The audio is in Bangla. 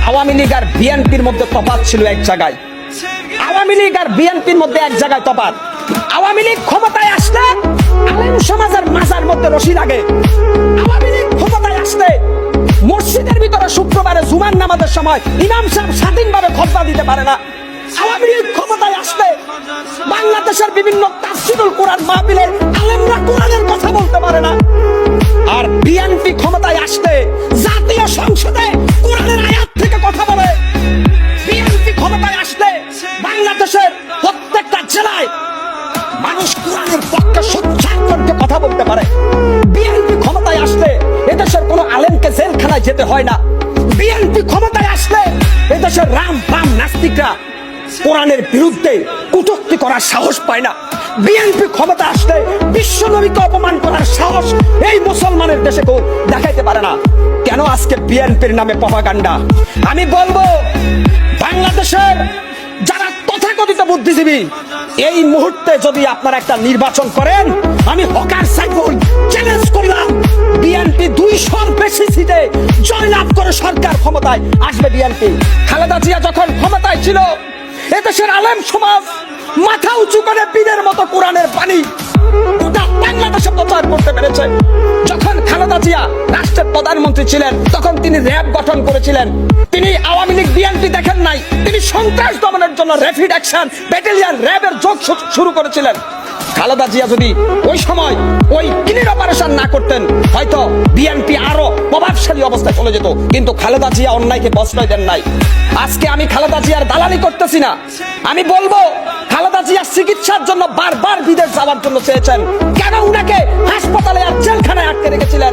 আওয়ামী লীগ আর বিএনপির মধ্যে তফাৎ ছিল এক জায়গায়। আওয়ামী লীগ আর বিএনপির মধ্যে এক জায়গায় তফাৎ। আওয়ামী লীগ ক্ষমতায় আসলে আলেম সমাজের মাজার মধ্যে রশি লাগে। আওয়ামী লীগ ক্ষমতায় আসলে মসজিদের ভিতরে শুক্রবারে জুমার নামাজের সময় ইমাম সাহেব স্বাধীনভাবে খুতবা দিতে পারে না। আওয়ামী লীগ ক্ষমতায় আসলে বাংলাদেশের বিভিন্ন তাফসীরুল কোরআন মাহফিলে আলেমরা কোরআনের কথা বলতে পারে না। আর বিএনপি ক্ষমতায় আসলে জাতীয় সংসদে কোরআনের আয়াত থেকে কথা বলে। বিএনপি ক্ষমতায় আসলে বাংলাদেশের প্রত্যেকটা জেলায় মানুষ কোরআনের পক্ষে সোচ্চার করতে কথা বলতে পারে। বিএনপি ক্ষমতায় আসলে এদেশের কোনো আলেমকে জেলখানায় যেতে হয় না। বিএনপি ক্ষমতায় আসলে এদেশের রাম বাম নাস্তিকরা কোরআনের বিরুদ্ধে কটূক্তি করার সাহস পায় না। বিএনপি ক্ষমতা আসলে বিশ্ব নবীকে অপমান করার সাহস এই মুসলমানের দেশে কেউ দেখাইতে পারে না। কেন আজকে বিএনপির নামে প্রপাগান্ডা? আমি বলবো, বাংলাদেশের যারা তথাকথিত বুদ্ধিজীবী, এই মুহূর্তে যদি আপনারা একটা নির্বাচন করেন, আমি হকার সাইফুল চ্যালেঞ্জ করলাম, বিএনপি 200-র বেশি সিটে জয়লাভ করে সরকার ক্ষমতায় আসবে। বিএনপি খালেদা জিয়া যখন ক্ষমতায় ছিল, এদেশের আলেম সমাজ মাথা উঁচু করে পীরের মতো কোরআনের বাণী গোটা বাংলাদেশে প্রচার করতে পেরেছে। যখন খালেদা জিয়া রাষ্ট্রের প্রধানমন্ত্রী ছিলেন, তখন তিনি র্যাব গঠন করেছিলেন। তিনি আওয়ামী লীগ বিএনপি দেখেন নাই, তিনি সন্ত্রাস দমনের জন্য র্যাপিড অ্যাকশন ব্যাটালিয়ন র্যাবের যোগ শুরু করেছিলেন। খালেদা জিয়া যদি ওই সময় ওই ক্লিন অপারেশন না করতেন, হয়তো বিএনপি আরো প্রভাবশালী অবস্থায় চলে যেত। কিন্তু খালেদা জিয়া অন্যায়কে প্রশ্রয় দেন নাই। আজকে আমি খালেদা জিয়ার দালালি করতেছি না। আমি বলবো, খালেদা জিয়া চিকিৎসার জন্য বারবার বিদেশ যাওয়ার জন্য চেয়েছেন, কেন উনাকে হাসপাতালে আর জেলখানায় আটকে রেখেছিলেন?